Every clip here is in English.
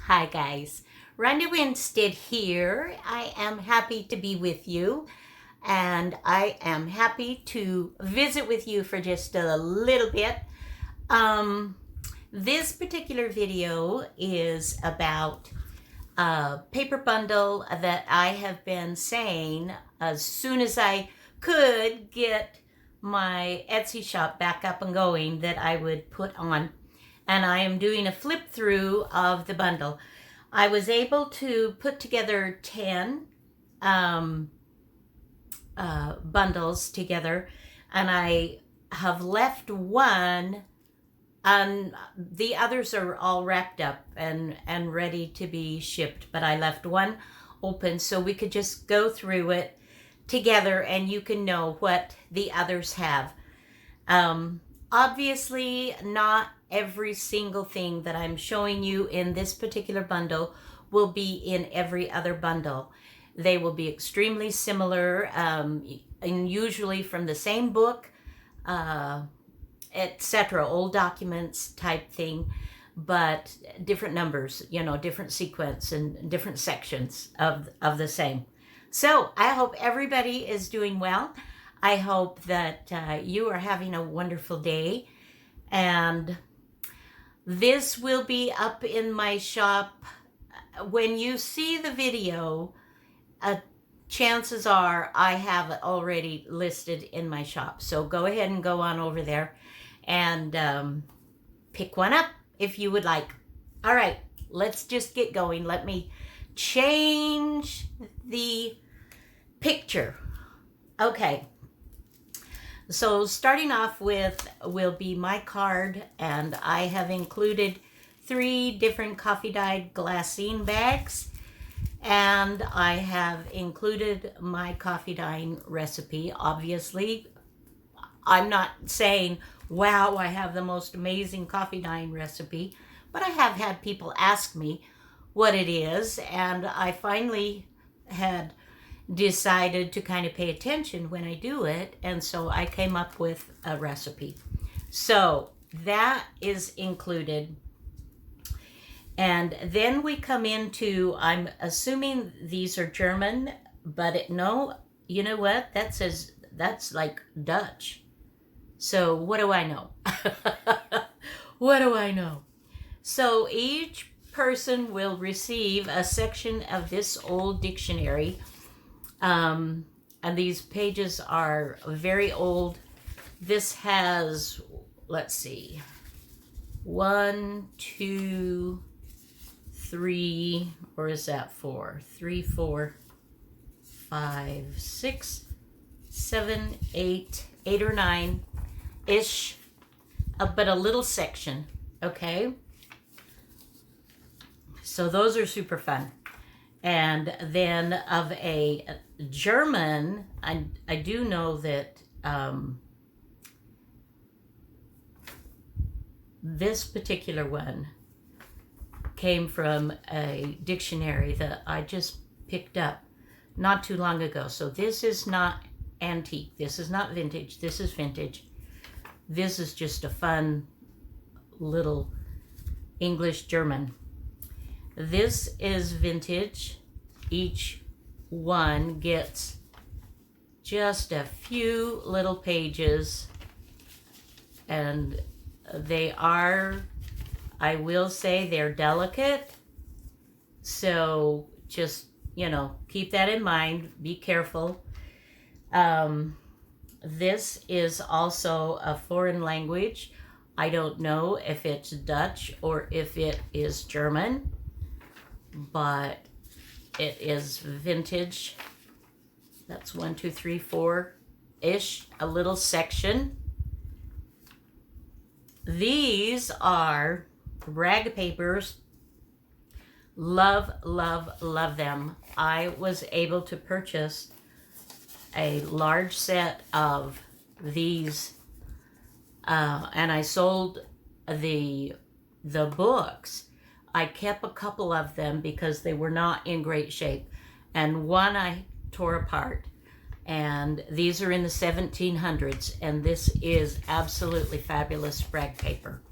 Hi guys, Ronda Winstead here. I am happy to be with you and I am happy to visit with you for just a little bit. Um, this particular video is about a paper bundle that I have been saying as soon as I could get my Etsy shop back up and going that I would put on. And I am doing a flip through of the bundle. I was able to put together 10 bundles together, and I have left one, and the others are all wrapped up and ready to be shipped, but I left one open so we could just go through it together and you can know what the others have. Obviously, not every single thing that I'm showing you in this particular bundle will be in every other bundle. They will be extremely similar, and usually from the same book, etc., old documents type thing, but different numbers, different sequence and different sections of the same. So I hope everybody is doing well. I hope that you are having a wonderful day, and this will be up in my shop. When you see the video, chances are I have it already listed in my shop. So go ahead and go on over there and pick one up if you would like. All right, let's just get going. Let me change the picture. Okay. So starting off with will be my card, and I have included 3 different coffee dyed glassine bags, and I have included my coffee dyeing recipe. Obviously, I'm not saying, wow, I have the most amazing coffee dyeing recipe, but I have had people ask me what it is, and I finally had decided to kind of pay attention when I do it, and so I came up with a recipe. So that is included. And then we come into, I'm assuming these are German, but no, you know what? That says, that's like Dutch. So what do I know? What do I know? So each person will receive a section of this old dictionary. And these pages are very old. This has, let's see, 1, 2, 3, or is that 4? 3, 4, 5, 6, 7, 8 or 9-ish, but a little section, okay? So those are super fun. And then of a German, I do know that this particular one came from a dictionary that I just picked up not too long ago. So this is not antique. This is not vintage. This is vintage. This is just a fun little English German. This is vintage. Each one gets just a few little pages, and they are, I will say, they're delicate. So just, keep that in mind. Be careful. This is also a foreign language. I don't know if it's Dutch or if it is German, but it is vintage. That's 1, 2, 3, 4-ish, a little section. These are rag papers. Love, love, love them. I was able to purchase a large set of these, and I sold the books. I kept a couple of them because they were not in great shape, and one I tore apart. And these are in the 1700s, and this is absolutely fabulous rag paper.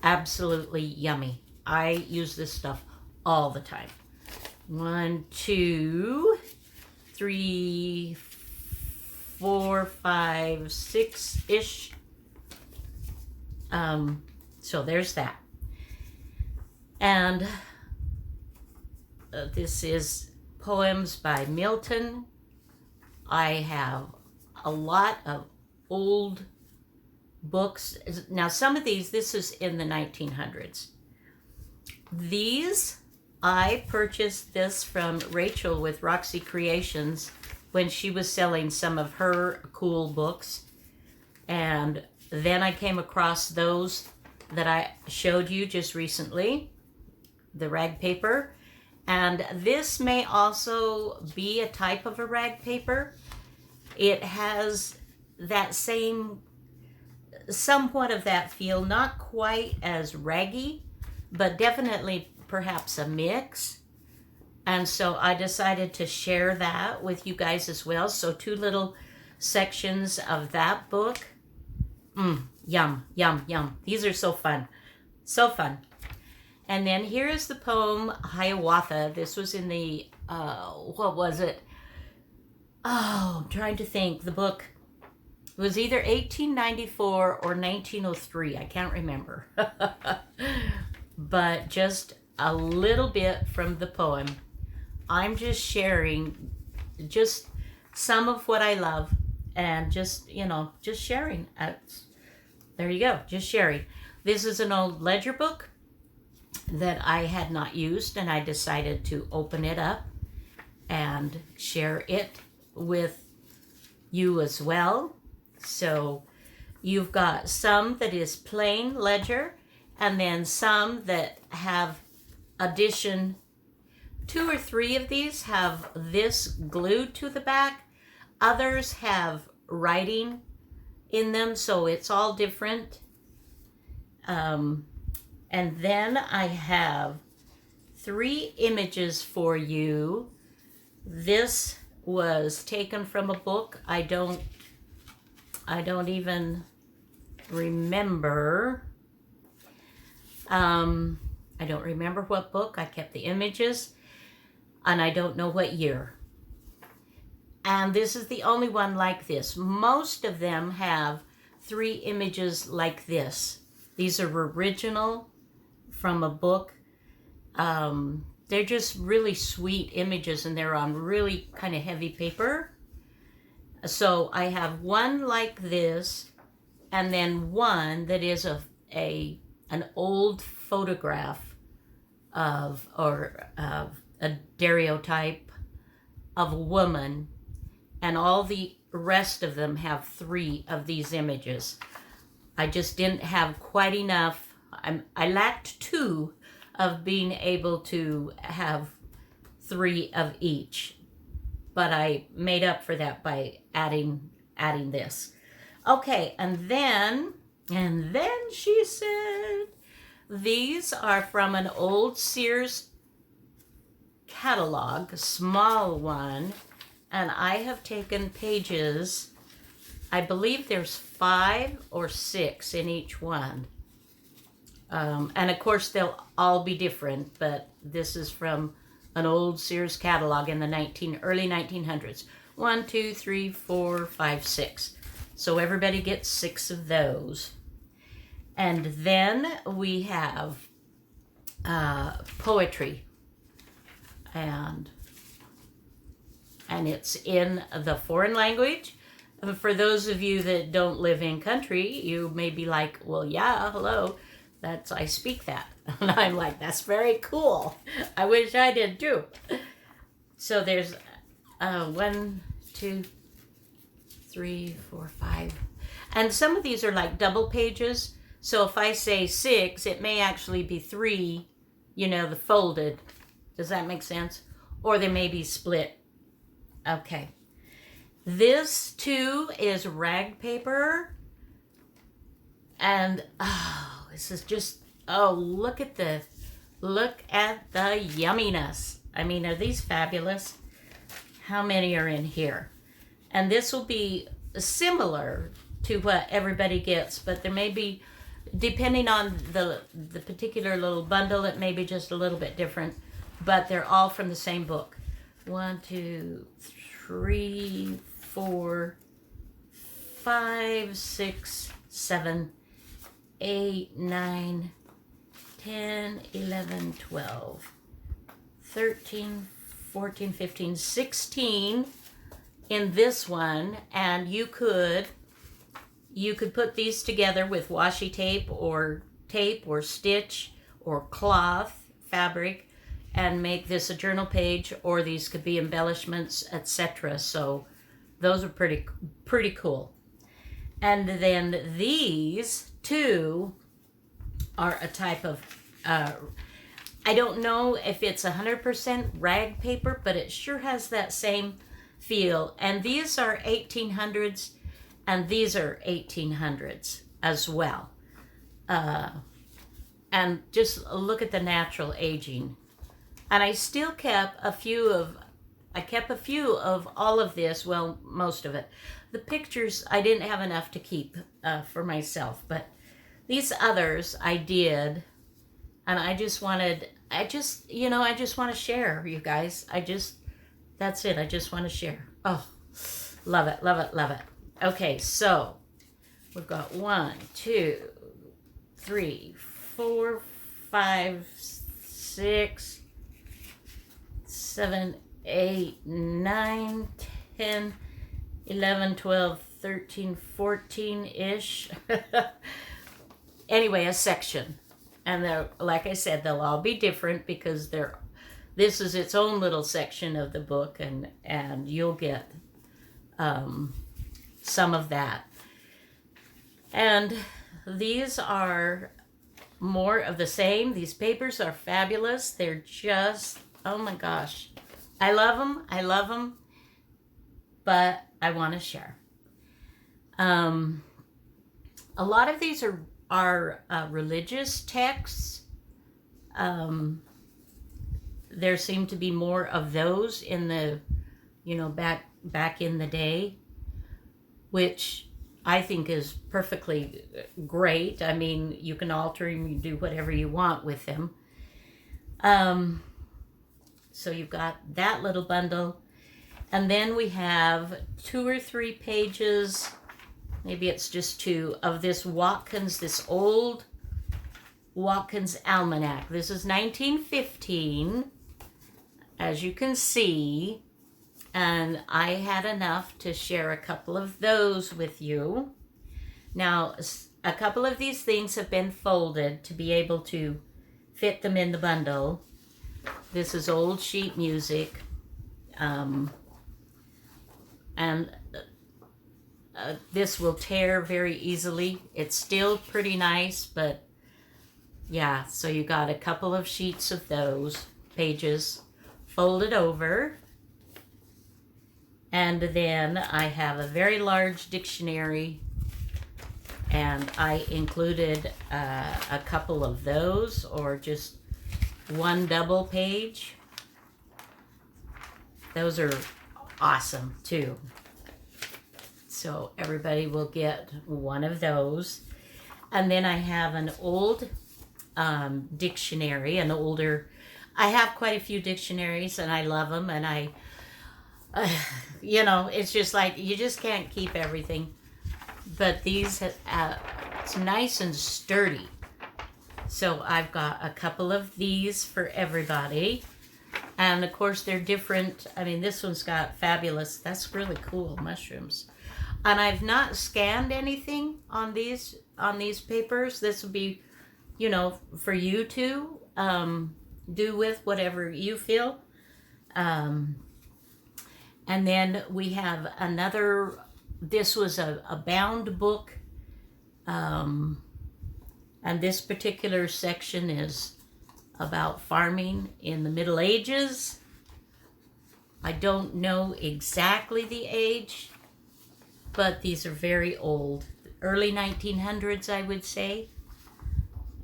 Absolutely yummy. I use this stuff all the time. 1, 2, 3, 4, 5, 6-ish. So there's that. And this is poems by Milton. I have a lot of old books. Now, some of these, this is in the 1900s. These, I purchased this from Rachel with Roxy Creations when she was selling some of her cool books. And then I came across those that I showed you just recently, the rag paper. And this may also be a type of a rag paper. It has that same, somewhat of that feel, not quite as raggy, but definitely perhaps a mix. And so I decided to share that with you guys as well. So 2 little sections of that book. Yum, yum, yum. These are so fun. So fun. And then here is the poem Hiawatha. This was in the, what was it? Oh, I'm trying to think. The book was either 1894 or 1903. I can't remember. But just a little bit from the poem. I'm just sharing just some of what I love and just, just sharing. There you go, just sharing. This is an old ledger book that I had not used, and I decided to open it up and share it with you as well. So you've got some that is plain ledger, and then some that have addition. 2 or 3 of these have this glued to the back. Others have writing in them, so it's all different. And then I have 3 images for you. This was taken from a book. I don't even remember. I don't remember what book. I kept the images, and I don't know what year. And this is the only one like this. Most of them have 3 images like this. These are original from a book. They're just really sweet images, and they're on really kind of heavy paper. So I have one like this, and then one that is an old photograph of a daguerreotype of a woman, and all the rest of them have 3 of these images. I just didn't have quite enough. I lacked 2 of being able to have 3 of each, but I made up for that by adding this. Okay, and then she said, these are from an old Sears Catalog, a small one, and I have taken pages, I believe there's 5 or 6 in each one. And of course they'll all be different, but this is from an old Sears Catalog in the early 1900s. 1, 2, 3, 4, 5, 6. So everybody gets 6 of those. And then we have poetry, and it's in the foreign language. For those of you that don't live in country, you may be like, well, yeah, hello, I speak that. And I'm like, that's very cool. I wish I did too. So there's 1, 2, 3, 4, 5. And some of these are like double pages. So if I say 6, it may actually be 3, the folded. Does that make sense? Or they may be split. Okay. This too is rag paper. And this is just, look at the yumminess. I mean, are these fabulous? How many are in here? And this will be similar to what everybody gets, but there may be, depending on the particular little bundle, it may be just a little bit different. but they're all from the same book. 1, 2, 3, 4, 5, 6, 7, 8, 9, 10, 11, 12, 13, 14, 15, 16 in this one, and you could put these together with washi tape or stitch or cloth fabric and make this a journal page, or these could be embellishments, etc. So those are pretty cool. And then these two are a type of I don't know if it's 100% rag paper, but it sure has that same feel. And these are 1800s, and these are 1800s as well. And just look at the natural aging. And I still kept a few of all of this, well, most of it. The pictures, I didn't have enough to keep for myself, but these others I did, and I just want to share, you guys. That's it. I just want to share. Oh, love it, love it, love it. Okay, so we've got 1, 2, 3, 4, 5, 6, 7, 8, 9, 10, 11, 12, 13, 14-ish. Anyway, a section. And like I said, they'll all be different because this is its own little section of the book, and you'll get some of that. And these are more of the same. These papers are fabulous. They're just, oh my gosh. I love them, but I want to share. A lot of these are religious texts. There seem to be more of those in the, back in the day, which I think is perfectly great. I mean, you can alter them, you do whatever you want with them. So you've got that little bundle. And then we have 2 or 3 pages, maybe it's just 2, of this Watkins, this old Watkins Almanac. This is 1915, as you can see. And I had enough to share a couple of those with you. Now, a couple of these things have been folded to be able to fit them in the bundle. This is old sheet music. And this will tear very easily. It's still pretty nice, but yeah, so you got a couple of sheets of those pages folded over. And then I have a very large dictionary, and I included a couple of those, or just one double page. Those are awesome too. So everybody will get one of those. And then I have an old dictionary, I have quite a few dictionaries, and I love them, and it's just like, you just can't keep everything. But these, it's nice and sturdy. So I've got a couple of these for everybody. And of course they're different. I mean, this one's got fabulous, that's really cool, mushrooms. And I've not scanned anything on these papers. This will be, for you to do with whatever you feel. And then we have another, this was a bound book. And this particular section is about farming in the Middle Ages. I don't know exactly the age, but these are very old. Early 1900s, I would say.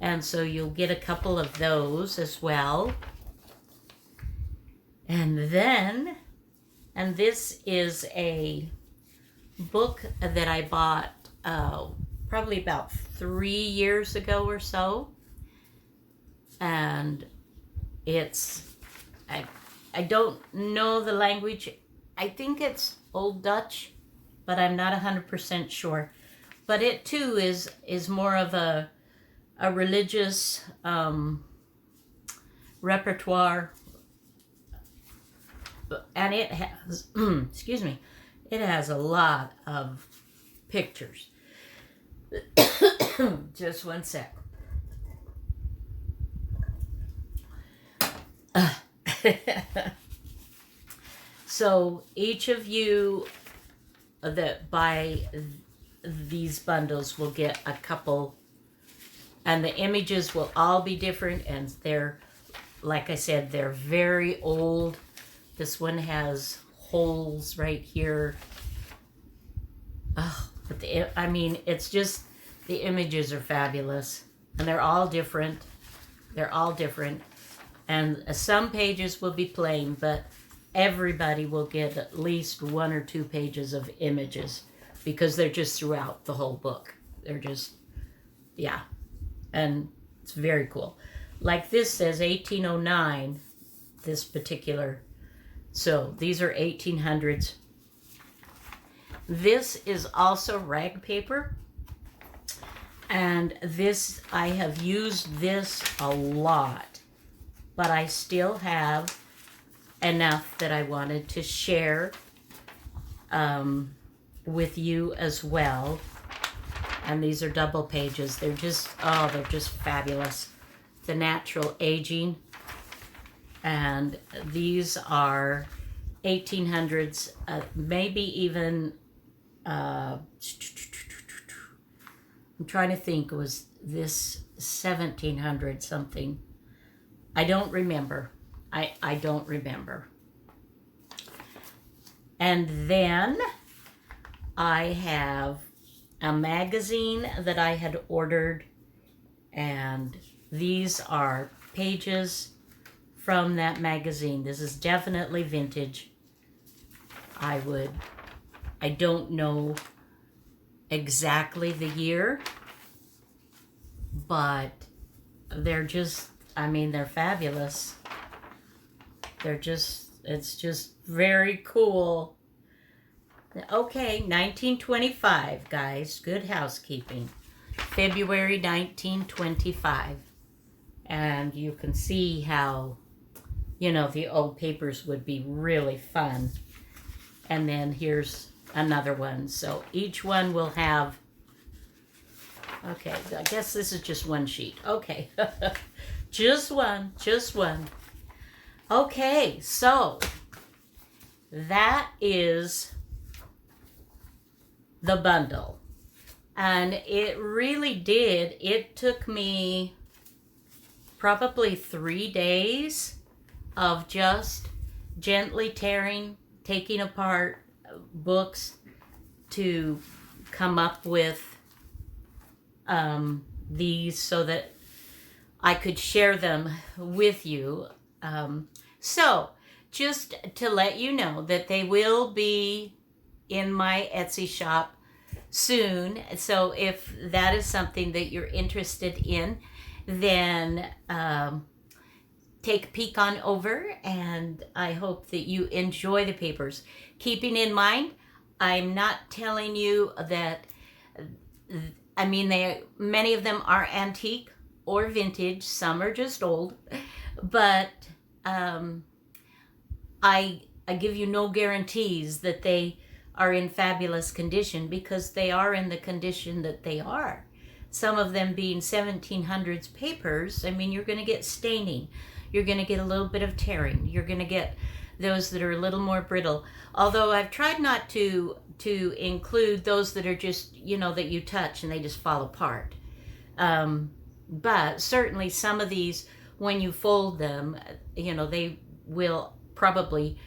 And so you'll get a couple of those as well. And this is a book that I bought probably about 3 years ago or so. And it's I don't know the language. I think it's Old Dutch, but I'm not 100% sure. But it too is more of a religious repertoire, and it has excuse me, it has a lot of pictures. Just one sec. So each of you that buy these bundles will get a couple, and the images will all be different, and they're, like I said, they're very old. This one has holes right here. Oh, but I mean, it's just, the images are fabulous, and they're all different. They're all different, and some pages will be plain, but everybody will get at least 1 or 2 pages of images, because they're just throughout the whole book. They're just, yeah, and it's very cool. Like this says 1809, this particular, so these are 1800s. This is also rag paper, and this, I have used this a lot, but I still have enough that I wanted to share with you as well. And these are double pages. They're just, oh, they're just fabulous. The natural aging, and these are 1800s, maybe even, I'm trying to think, was this 1700 something? I don't remember. I don't remember. And then I have a magazine that I had ordered, and these are pages from that magazine. This is definitely vintage. I don't know exactly the year, but they're just, I mean, they're fabulous. They're just, it's just very cool. Okay, 1925, guys. Good housekeeping. February 1925. And you can see how, you know, the old papers would be really fun. And then here's another one. So each one will have, okay, I guess this is just one sheet. Okay, just one. Okay, so that is the bundle. And it really did. It took me probably 3 days of just gently tearing, taking apart books to come up with these so that I could share them with you. So just to let you know that they will be in my Etsy shop soon. So if that is something that you're interested in, then take a peek on over, and I hope that you enjoy the papers. Keeping in mind, I'm not telling you that, I mean, many of them are antique or vintage. Some are just old, but I give you no guarantees that they are in fabulous condition, because they are in the condition that they are. Some of them being 1700s papers, I mean, you're going to get staining. You're going to get a little bit of tearing. You're going to get those that are a little more brittle. Although I've tried not to include those that are just, you know, that you touch and they just fall apart. But certainly some of these, when you fold them, you know, they will probably,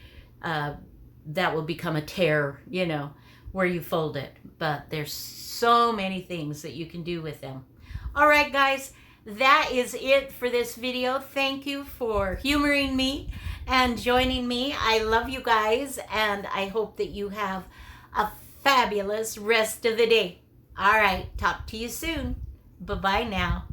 that will become a tear, you know, where you fold it. But there's so many things that you can do with them. All right, guys, that is it for this video. Thank you for humoring me and joining me. I love you guys, and I hope that you have a fabulous rest of the day. All right, talk to you soon. Bye-bye now.